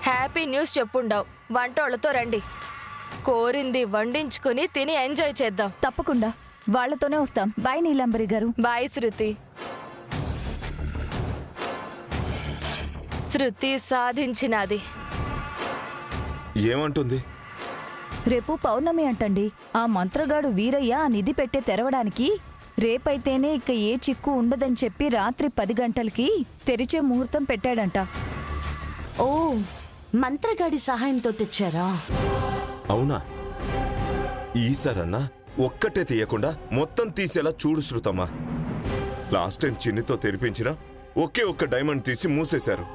Happy news చెప్పుండావు. వంటోళ్లతో రండి, కోరింది వండించుకుని తిని ఎంజాయ్ చేద్దాం. తప్పకుండా వాళ్లతోనే వస్తాం. బాయ్ నీలాంబరి గారు. బాయ్ శృతి. శృతి సాధించినది. ఏమంటుంది? రేపు పౌర్ణమి అంటండి. ఆ మంత్రగాడు వీరయ్య ఆ నిధి పెట్టే తెరవడానికి రేపైతేనే ఇక ఏ చిక్కు ఉండదని చెప్పి రాత్రి 10 గంటలకి తెరిచే ముహూర్తం పెట్టాడంట. ఓ, మంత్రగాడి సహాయంతో తెచ్చారా? అవునా? ఈసారన్నా ఒక్కటే తీయకుండా మొత్తం తీసేలా చూడు శృతమ్మా. లాస్ట్ టైం చిన్నితో తెరిపించిన ఒకే ఒక్క డైమండ్ తీసి మూసేశారు.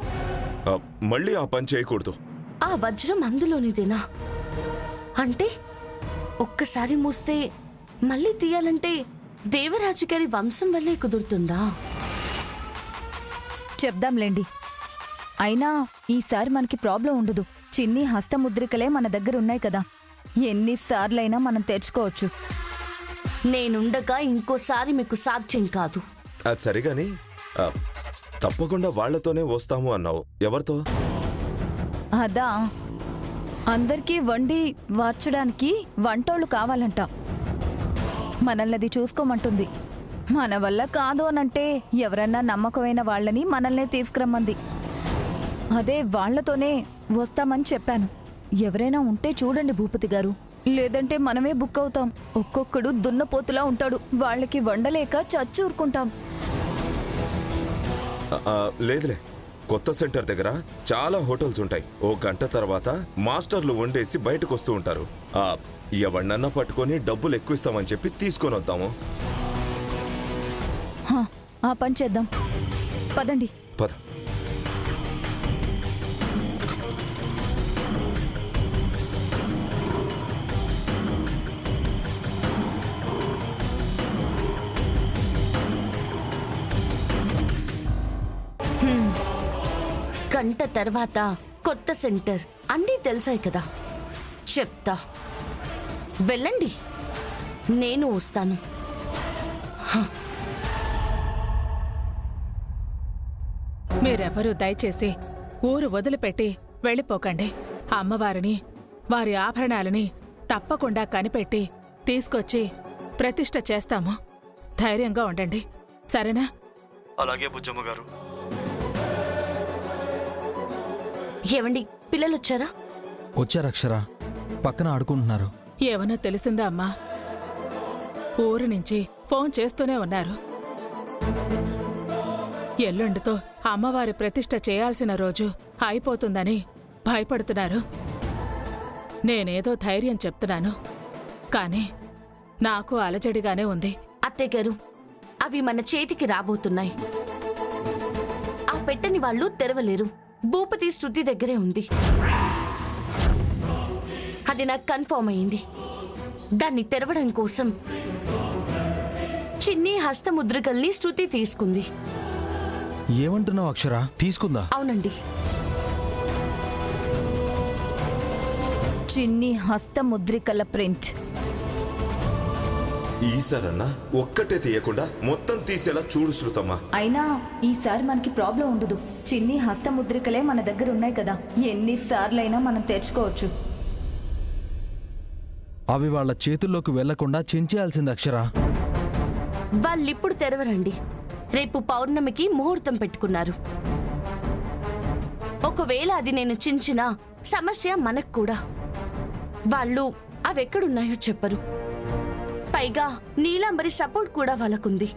మళ్ళీ ఆ పని చేయకూడదు. ఆ వజ్రం అందులోనిదేనా? అంటే ఒక్కసారి మూస్తే మళ్ళీ తీయాలంటే దేవరాజు గారి వంశం వల్లే కుదురుతుందా? చెప్దాంలేండి. అయినా ఈసారి మనకి ప్రాబ్లం ఉండదు. చిన్ని హస్తముద్రికలే మన దగ్గర ఉన్నాయి కదా, ఎన్నిసార్లైనా మనం తెచ్చుకోవచ్చు. నేనుండగా ఇంకోసారి మీకు సాధ్యం కాదు. అది సరిగాని తప్పకుండా వాళ్లతోనే వస్తాము అన్నావు. ఎవరితో? అదా, అందరికీ వండి వార్చడానికి వంటోళ్ళు కావాలంట. మనల్ని చూసుకోమంటుంది. మన వల్ల కాదు అనంటే ఎవరన్నా నమ్మకమైన వాళ్ళని మనల్నే తీసుకురమ్మంది. అదే వాళ్లతోనే వస్తామని చెప్పాను. ఎవరైనా ఉంటే చూడండి భూపతి గారు, లేదంటే మనమే బుక్ అవుతాం. ఒక్కొక్కడు దున్నపోతులా ఉంటాడు. వాళ్ళకి వండలేక చచ్చూరుకుంటాం. లేదులే, కొత్త సెంటర్ దగ్గర చాలా హోటల్స్ ఉంటాయి. ఓ గంట తర్వాత మాస్టర్లు వండేసి బయటకు వస్తూ ఉంటారు. ఎవరినన్నా పట్టుకొని డబ్బులు ఎక్కువ ఇస్తామని చెప్పి తీసుకొని వద్దాము. ఆ పని చేద్దాం. పదండి. పద. గంట తర్వాత కొత్త సెంటర్ అన్నీ తెలిసాయి కదా, చెప్తా. వెళ్ళండి, నేను వస్తాను. మీరెవరూ దయచేసి ఊరు వదిలిపెట్టి వెళ్ళిపోకండి. అమ్మవారిని, వారి ఆభరణాలని తప్పకుండా కనిపెట్టి తీసుకొచ్చి ప్రతిష్ఠ చేస్తాము. ధైర్యంగా ఉండండి, సరేనా? అలాగే బుజ్జమ్మ గారు. ఏవండి, పిల్లలొచ్చారా? వచ్చారక్షరా, పక్కన ఆడుకుంటున్నారు. ఏమన్నా తెలిసిందా అమ్మా? ఊరు నుంచి ఫోన్ చేస్తూనే ఉన్నారు. ఎల్లుండితో అమ్మవారి ప్రతిష్ఠ చేయాల్సిన రోజు అయిపోతుందని భయపడుతున్నారు. నేనేదో ధైర్యం చెప్తున్నాను, కానీ నాకు అలజడిగానే ఉంది. అత్తయ్యగారు, అవి మన చేతికి రాబోతున్నాయి. ఆ పెట్టని వాళ్ళు తెరవలేరు. భూపతి శృతి దగ్గరే ఉంది. అది నాకు కన్ఫర్మ్ అయింది. దాన్ని తెరవడం కోసం చిన్ని హస్తముద్రికల్ని శృతి తీసుకుంది. ఏమంటున్నావు అక్షరా? తీసుకుందా? అవునండి. చిన్ని హస్తముద్రికల ప్రింట్. ఈసారన్నా ఒక్కటే తీయకుండా మొత్తం తీసేలా చూడు శృతమ్మా. అయినా ఈసారి మనకి ప్రాబ్లం ఉండదు. చిన్ని హస్తముద్రికలే మన దగ్గర ఉన్నాయి కదా, ఎన్నిసార్లైనా మనం తెచ్చుకోవచ్చు. అవి వాళ్ళ చేతుల్లోకి వెళ్లకుండా చించేయాల్సింది అక్షరా. వాళ్ళిప్పుడు తెరవరండి. రేపు పౌర్ణమికి ముహూర్తం పెట్టుకున్నారు. ఒకవేళ అది నేను చించినా సమస్య మనకు కూడా. వాళ్ళు అవెక్కడున్నాయో చెప్పరు. పైగా నీలాంబరి సపోర్ట్ కూడా వాళ్ళకుంది.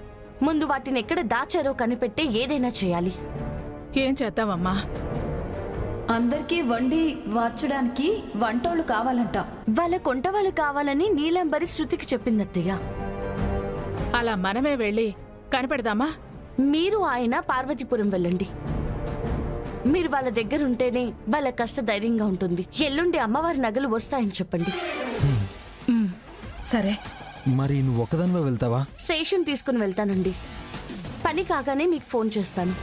ముందు వాటిని ఎక్కడ దాచారో కనిపెట్టే ఏదైనా చేయాలి. ఏం చేద్దామమ్మా? అందరికీ వండి వార్చడానికి వంటోళ్ళు కావాలంట. వాళ్ళ కొంట వాళ్ళు కావాలని నీలాంబరి శృతికి చెప్పింది అత్తయ్య. అలా మనమే వెళ్ళి కనిపెడదామా? మీరు ఆయన పార్వతీపురం వెళ్ళండి. మీరు వాళ్ళ దగ్గరుంటేనే వాళ్ళకి కాస్త ధైర్యంగా ఉంటుంది. ఎల్లుండి అమ్మవారి నగలు వస్తాయని చెప్పండి. సరే. మరి నువ్వు ఒక్కదానివే వెళ్తావా? శేషం తీసుకుని వెళ్తానండి. పని కాగానే మీకు ఫోన్ చేస్తాను.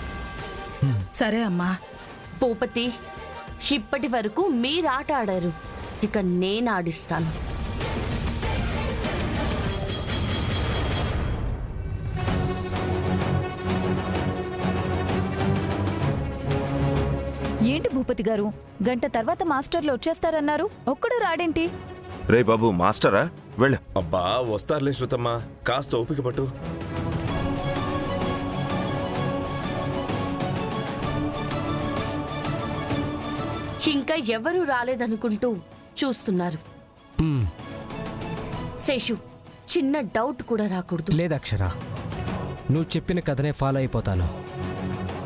సరే అమ్మా. భూపతి, ఇప్పటి వరకు మీరు ఆట ఆడారు, ఇక నేను ఆడిస్తాను. ఏంటి భూపతి గారు, గంట తర్వాత మాస్టర్లు వచ్చేస్తారన్నారు, ఒక్కడు రాడేంటి? రే బాబు మాస్టరా వెళ్ళు. అబ్బా వస్తారులే శృతమ్మ, కాస్త ఓపిక పట్టు. ఇంకా ఎవరూ రాలేదనుకుంటూ చూస్తున్నారు. శేషు, చిన్న డౌట్ కూడా రాకూడదు. లేదక్షరా, నువ్వు చెప్పిన కథనే ఫాలో అయిపోతాను.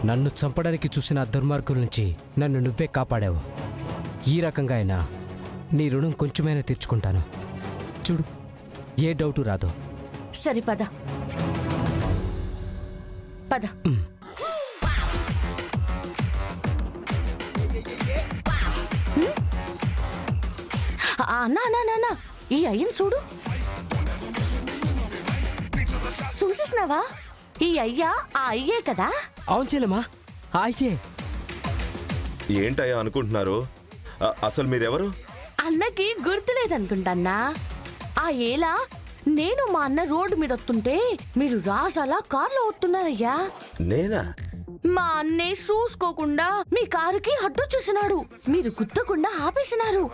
నన్ను చంపడానికి చూసిన ఆ దుర్మార్గుల నుంచి నన్ను నువ్వే కాపాడావు. ఈ రకంగా అయినా నీ రుణం కొంచెమైనా తీర్చుకుంటాను. చూడు, ఏ డౌటు రాదు. సరి పద పద. అన్నా, ఈ అయ్యను చూడు. చూసేసినావా? ఈ అయ్యా ఆ అయ్యే కదా? అవును చెల్లెమ్మా, అయ్యే. ఏంటయ్యా అనుకుంటున్నారు? అసలు మీరెవరు? అన్నకి గుర్తులేదనుకుంటాన్నా. ఆ ఏలా నేను మా అన్న రోడ్డు మీద వస్తుంటే మీరు రాసాలా కారులో వస్తున్నారయ్యా. నేనా? మా అన్నే చూసుకోకుండా మీ కారుకి అడ్డు చూసినాడు. మీరు గుద్దకుండా ఆపేసినారు.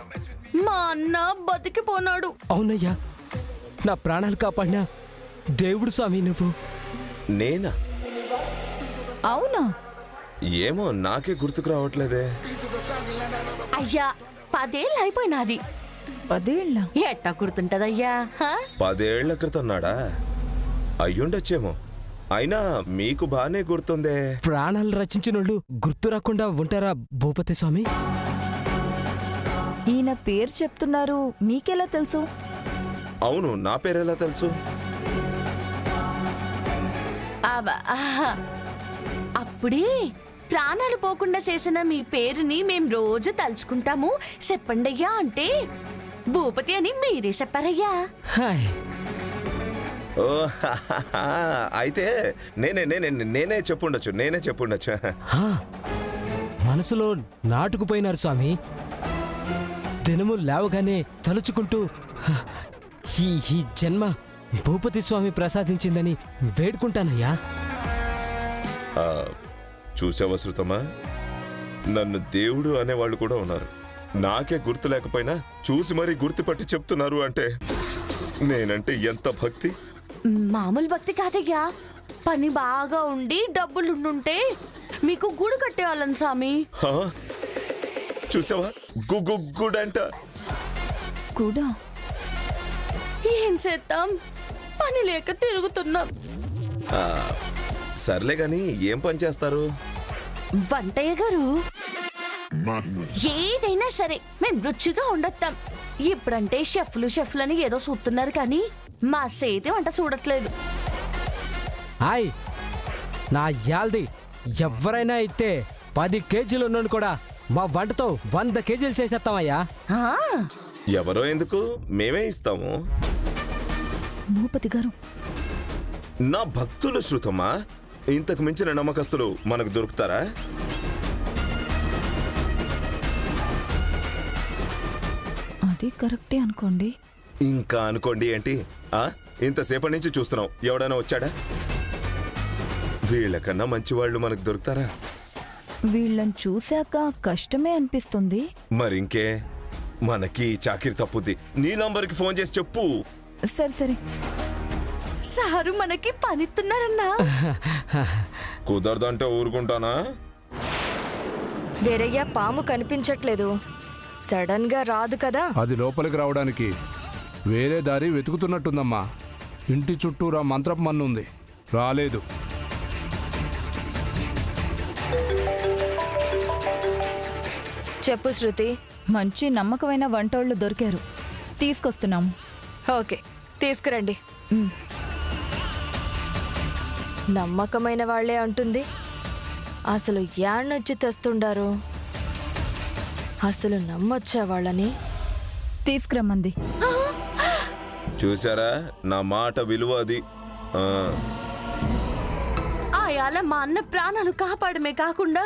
మా అన్న బతికిపోనాడు. అవునయ్యా, నా ప్రాణాలు కాపాడినా దేవుడు స్వామి నువ్వు. నేనా? అవునా? ఏమో నాకే గుర్తుకు రావట్లేదే. అయ్యా 10 ఏళ్ళు అయిపోయినాది. 10 ఏళ్ళ? ఎట్టా గుర్తుంటదయ్యా? 10 ఏళ్ల క్రితం నాడా? అయ్యుండొచ్చేమో. అయినా మీకు బానే గుర్తుందే. ప్రాణాలు రచించినోళ్ళు గుర్తు రాకుండా ఉంటారా భూపతి స్వామి? ఈయన పేరు చెప్తున్నారు, మీకెలా తెలుసు? అవును, నా పేరెలా తెలుసు? అప్పుడే ప్రాణాలు పోకుండా చేసిన మీ పేరుని మేం రోజు తలుచుకుంటాము. చెప్పండయ్యా అంటే భూపతి అని మీరే చెప్పారయ్యా. హాయ్. ఓ అయితే నేనే చెప్పుండొచ్చు. హా, మనసులో నాటుకుపోయినారు స్వామి. దినము లేవగానే తలుచుకుంటూ ఈ జన్మ భూపతి స్వామి ప్రసాదించిందని వేడుకుంటానయ్యా. చూసావా శృతమా, నన్ను దేవుడు అనేవాళ్ళు కూడా ఉన్నారు. నాకే గుర్తు లేకపోయినా చూసి మరీ గుర్తుపట్టి చెప్తున్నారు అంటే నేనంటే ఎంత భక్తి. మామూలు భక్తి కాదయ్యా. పని బాగా ఉండి డబ్బులుండుంటే మీకు గుడి కట్టేవాళ్ళం స్వామి. హా? చూసావా, గుడంట. కూడా ఏం చేద్దాం, పని లేక తిరుగుతున్నాం. సర్లే గాని ఏం పని చేస్తారు? వంటయ్య గారు, ఏదైనా సరే మేము రుచిగా ఉండొత్తాం. ఇప్పుడంటే షెఫ్లని ఏదో చూస్తున్నారు కానీ మా సేతి వంట చూడట్లేదు. హాయ్, నా యాల్ది ఎవరైనా అయితే 10 కేజీలు ఉన్నాను కూడా మా వంటతో 100 కేజీలు చేసేస్తామయ్యా. ఆ, ఎవరో ఎందుకు, మేమే ఇస్తాము. భూపతి గారు, నా భక్తులు శృతమా, ఇంతకు మించిన నమ్మకస్తులు మనకు దొరుకుతారా? అది కరెక్టే అనుకోండి. ఇంకా అనుకోండి ఏంటి? ఇంతసేపటి నుంచి చూస్తున్నాం, ఎవడైనా వచ్చాడా? వీళ్ళకన్నా మంచివాళ్ళు మనకు దొరుకుతారా? వీళ్ళని చూశాక కష్టమే అనిపిస్తుంది. మరింకే, మనకి చాకిరి తప్పుద్ది. నీలంబర్కి ఫోన్ చేసి చెప్పు. సరే. సారు మనకి పనిస్తున్నారన్నా. కుదరదంటే ఊరుకుంటానా? వీరయ్య, పాము కనిపించట్లేదు. సడన్ గా రాదు కదా. అది లోపలికి రావడానికి వేరే దారి వెతుకుతున్నట్టుందమ్మా. ఇంటి చుట్టూరా మంత్రపు మన్నుంది, రాలేదు. చెప్పు శృతి. మంచి నమ్మకమైన వంటోళ్ళు దొరికారు, తీసుకొస్తున్నాము. ఓకే, తీసుకురండి. నమ్మకమైన వాళ్లే అంటుంది. అసలు యాడ్నొచ్చి తెస్తుండారు? అసలు నమ్మొచ్చా వాళ్ళని? తీసుకురమ్మంది. చూసారా, నా మాట విలువ అది. ఆయాల మా అన్న ప్రాణాలు కాపాడమే కాకుండా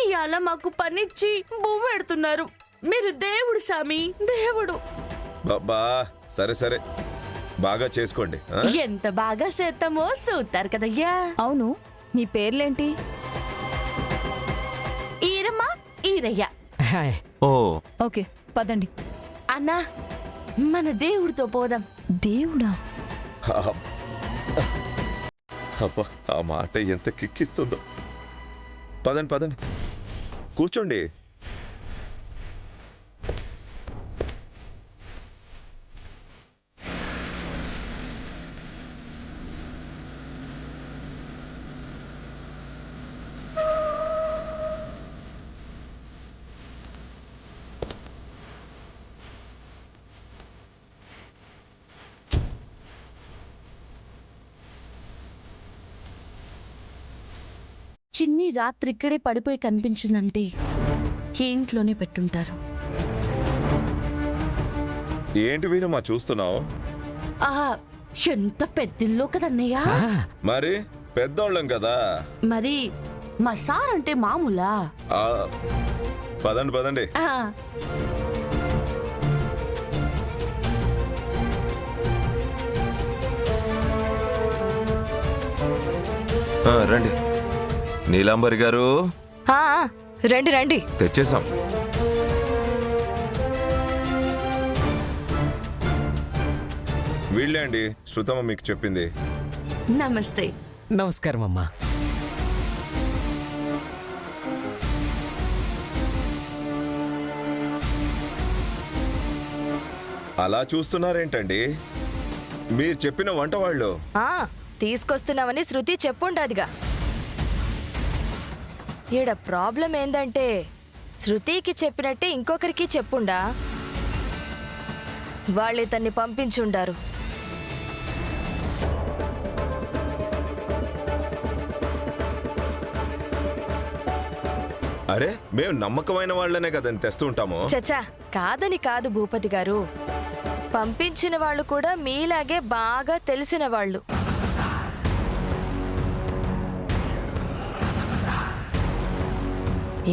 ఇయాల మాకు పనిచ్చి బువ్వెడుతున్నారు. మీరు దేవుడు సామి, దేవుడు. బాబా, సరే బాగా చేసుకోండి. ఎంత బాగా చేస్తామో చూస్తారు కదయ్యా. అవును, మీ పేర్లేంటి? ఈరమ్మ, ఈరయ్య. హాయ్. ఓ ఓకే పదండి. అన్నా, మన దేవుడితో పోదాం. దేవుడా? అబ్బా, ఆ మాట ఎంత కిక్కిస్తుందో. పదండి పదండి, కూర్చోండి. చిన్ని రాత్రి ఇక్కడే పడిపోయి కనిపించిందంటే ఏ ఇంట్లోనే పెట్టుంటారు. ఏంటి వీరమ్మా చూస్తున్నావు? ఆహా, ఎంత పెద్దిల్లో కదన్నయ్యా. మరి పెద్దోళ్ళం కదా. మరి మా సార్ అంటే మామూలా? ఆ, పదండి పదండి. ఆ, రండి నీలాంబరి గారు, ఆ, రండి రండి. తెచ్చేసాం. వీళ్ళే అండి శృతమ్మ మీకు చెప్పింది. నమస్తే. నమస్కారం అమ్మా. అలా చూస్తున్నారేంటండి? మీరు చెప్పిన వంట వాళ్ళు. ఆ, తీసుకొస్తున్నామని శృతి చెప్పుండాదిగా. ఈడ ప్రాబ్లం ఏందంటే శృతికి చెప్పినట్టే ఇంకొకరికి చెప్పుండా. వాళ్ళు ఇతన్ని పంపించుండారు. అరే, మేము నమ్మకమైన వాళ్ళనే కదని తెస్తూ ఉంటాము. చచ్చా, కాదని కాదు భూపతి గారు. పంపించిన వాళ్ళు కూడా మీలాగే బాగా తెలిసిన వాళ్ళు.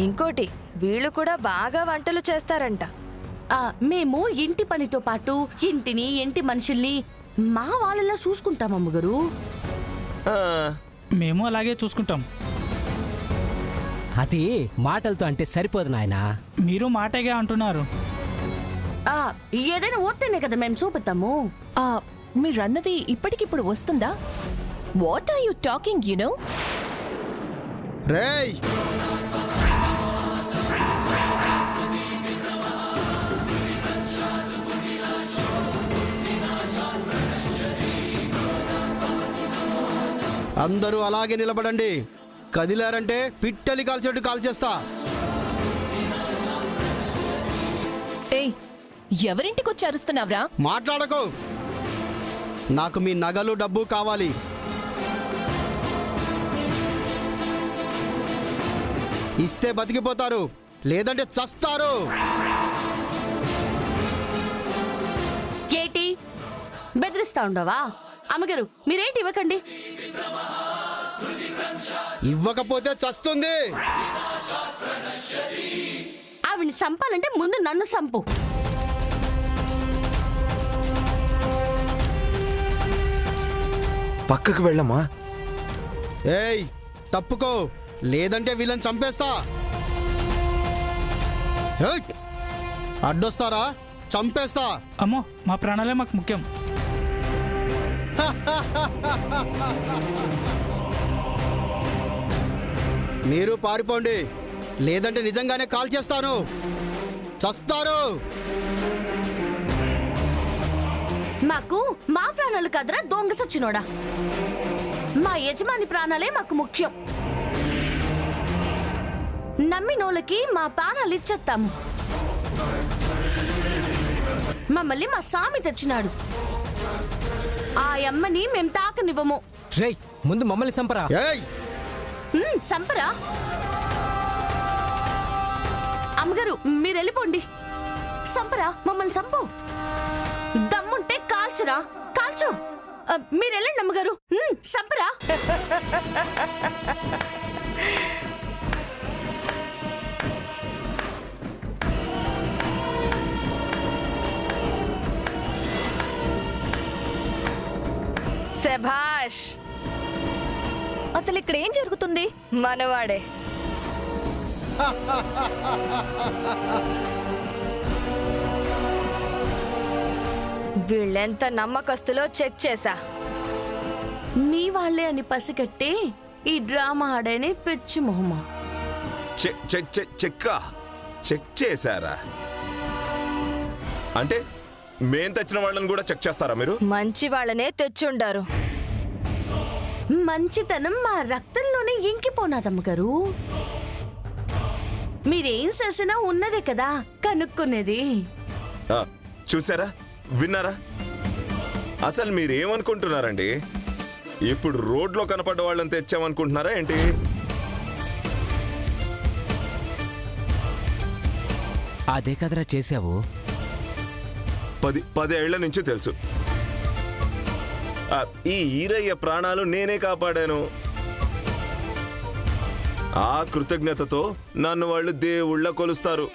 ఇంకోటి, వీళ్ళు కూడా బాగా వంటలు చేస్తారంట. మేము ఇంటి పనితో పాటు ఇంటిని, ఇంటి మనుషుల్ని మా వాళ్ళలా చూసుకుంటాం అమ్మగారు. ఆ, మేము అలాగే చూసుకుంటాం. అది మాటలతో అంటే సరిపోదు నాయనా. మీరు మాటగా అంటున్నారు. ఏదైనా ఓతేనే కదా మేము చూపుతాము. మీరన్నది ఇప్పటికిప్పుడు వస్తుందా? What are you talking you know? రేయ్, అందరూ అలాగే నిలబడండి. కదిలారంటే పిట్టలి కాల్చేట్టు కాల్చేస్తా. ఏయ్, ఎవరింటికొచ్చి అరుస్తున్నావ్రా? మాట్లాడకు. నాకు మీ నగలు డబ్బు కావాలి. ఇస్తే బతికిపోతారు, లేదంటే చస్తారు. ఏటి బెదిరిస్తా ఉండవా? అమ్మగారు, మీరేంటి ఇవ్వకండి. ఇవ్వకపోతే చస్తుంది. ఆవిడ్ని చంపాలంటే ముందు నన్ను చంపు. పక్కకు వెళ్ళమ్మా. ఏయ్, తప్పుకో, లేదంటే వీళ్ళని చంపేస్తా. ఏయ్, అడ్డొస్తారా? చంపేస్తా. అమ్మో, మా ప్రాణాలే మాకు ముఖ్యం. మీరు పారిపోండి, లేదంటే నిజంగానే కాల్ చేస్తాను. చస్తారు. మాకు మా ప్రాణాలు కదరా దొంగ సచ్చినోడా. మా యజమాని ప్రాణాలే మాకు ముఖ్యం. నమ్మినోళ్ళకి మా ప్రాణాలు ఇచ్చేస్తాము. మమ్మల్ని మా స్వామి తెచ్చినాడు. ఆ అమ్మని మేం తాకనివ్వము. రేయ్, ముందు మమ్మల్ని చంపరా. ఏయ్, సంపరా. అమ్మగారు, మీరు వెళ్ళిపోండి. సంపరా, మమ్మల్ని చంపు. దమ్ముంటే కాల్చరా, కాల్చు. మీరు వెళ్ళండి అమ్మగారు. సంపరా. శభాష్. అసలు ఇక్కడ ఏం జరుగుతుంది? మనవాడే. వీళ్ళెంత నమ్మకస్తులో చెక్ చేశా. మీ వాళ్ళే అని పసిగట్టే ఈ డ్రామా ఆడేనే పిచ్చి మొహమా. చెక్ చేశారా? అంటే మేం తెచ్చిన వాళ్ళని కూడా చెక్ చేస్తారా మీరు? మంచి వాళ్ళనే తెచ్చుండారు. మంచితనం మా రక్తంలోనే ఇంకిపోనాదమ్మగారు. మీరేం చేసినా ఉన్నదే కదా కనుక్కునేది. ఆ, చూసారా, విన్నారా? అసలు మీరేమనుకుంటున్నారండి? ఇప్పుడు రోడ్లో కనపడ్డ వాళ్ళని తెచ్చామనుకుంటున్నారా ఏంటి? అదే కదరా చేసావు. 10 ఏళ్ల నుంచి తెలుసు. ఈ ఈరయ్య ప్రాణాలు నేనే కాపాడాను. ఆ కృతజ్ఞతతో నన్ను వాళ్ళు దేవుళ్ళ కొలుస్తారు.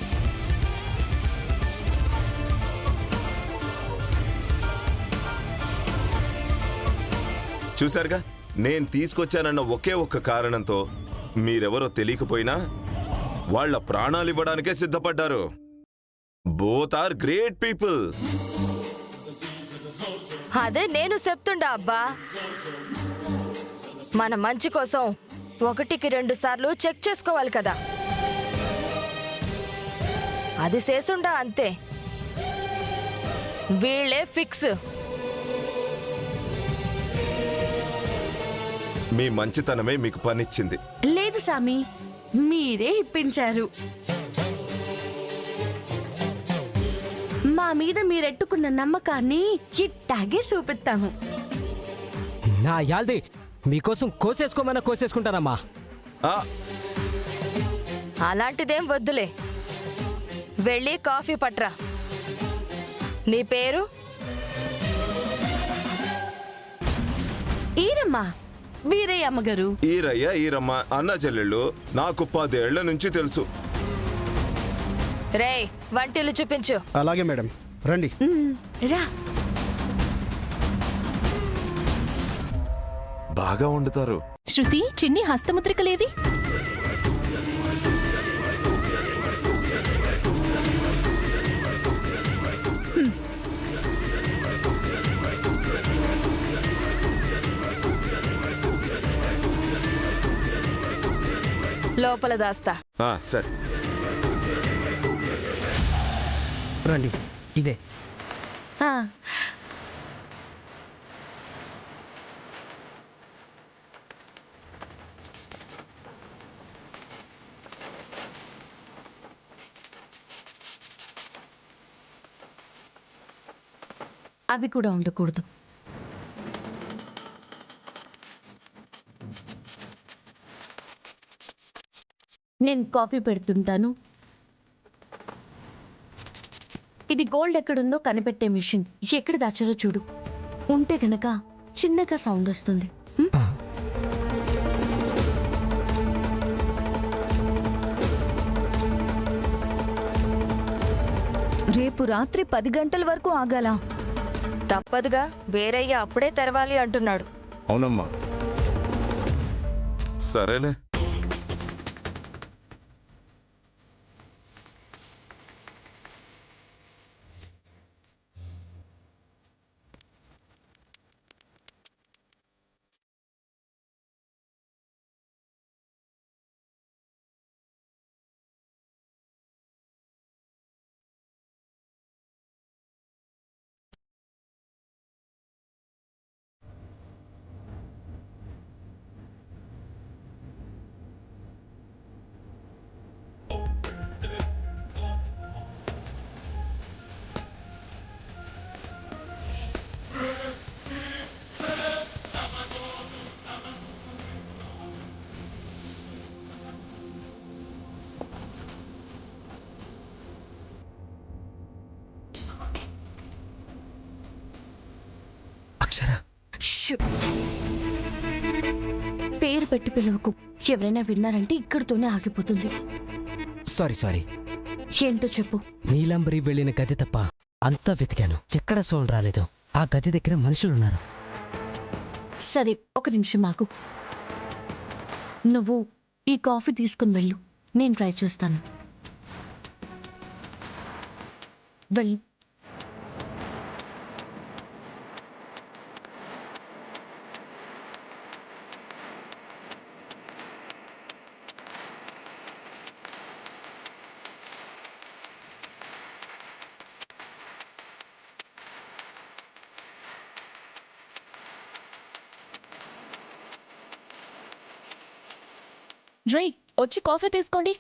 చూశారుగా, నేను తీసుకొచ్చానన్న ఒకే ఒక్క కారణంతో మీరెవరో తెలియకపోయినా వాళ్ళ ప్రాణాలు ఇవ్వడానికే సిద్ధపడ్డారు. Both are great people. అదే నేను చెప్తుండా అబ్బా. మన మంచి కోసం 1కి 2 సార్లు చెక్ చేసుకోవాలి కదా. అది చేసుండా అంతే. వీళ్ళే ఫిక్స్. మీ మంచితనమే మీకు పనిచ్చింది. లేదు సామి, మీరే ఇప్పించారు. మా మీద మీరెట్టుకున్న నమ్మకాన్ని ఇట్టాగే చూపిస్తాము. నా యాల్ది మీకోసం కోసేసుకోమన్నా కోసేసుకుంటానమ్మా. అలాంటిదేం వద్దులే. వెళ్ళి కాఫీ పట్రా. నీ పేరు? ఈరమ్మా, వీరయ్య అమ్మగారు. ఈరయ్య, ఈరమ్మ అన్న చెల్లెళ్ళు నాకు 10 ఏళ్ల నుంచి తెలుసు. రేయ్, వంటిల్లు చూపించు. అలాగే మేడం, రండి. రా. బాగా వండుతారు. శృతి, చిన్ని హస్తముద్రికలేవి? లోపల దాస్తా. సరే. రండి, ఇదే. ఆ, అవి కూడా ఉండకూడదు. నేను కాఫీ పెడుతుంటాను. ఇది గోల్డ్ ఎక్కడుందో కనిపెట్టే మిషన్. ఎక్కడ దాచారో చూడు. ఉంటే గనక చిన్నగా సౌండ్ వస్తుంది. రేపు రాత్రి 10 గంటల వరకు ఆగాలా? తప్పదుగా, వేరయ్య అప్పుడే తెరవాలి అంటున్నాడు. అవునమ్మా. సరేలే. అక్షర, షూ. పేరు పెట్టి పిలవకు. ఎవరైనా విన్నారంటే ఇక్కడితోనే ఆగిపోతుంది. సారీ. ఏంటో చెప్పు. నీలాంబరి వెళ్ళిన గది తప్ప అంతా వెతికాను. ఎక్కడ సౌండ్ రాలేదు. ఆ గది దగ్గర మనుషులున్నారు. సరే, ఒక నిమిషం ఆగు. నువ్వు ఈ కాఫీ తీసుకుని వెళ్ళు. నేను ట్రై చేస్తాను. వెళ్ళు. డ్రై వచ్చి కాఫీ తీసుకోండి.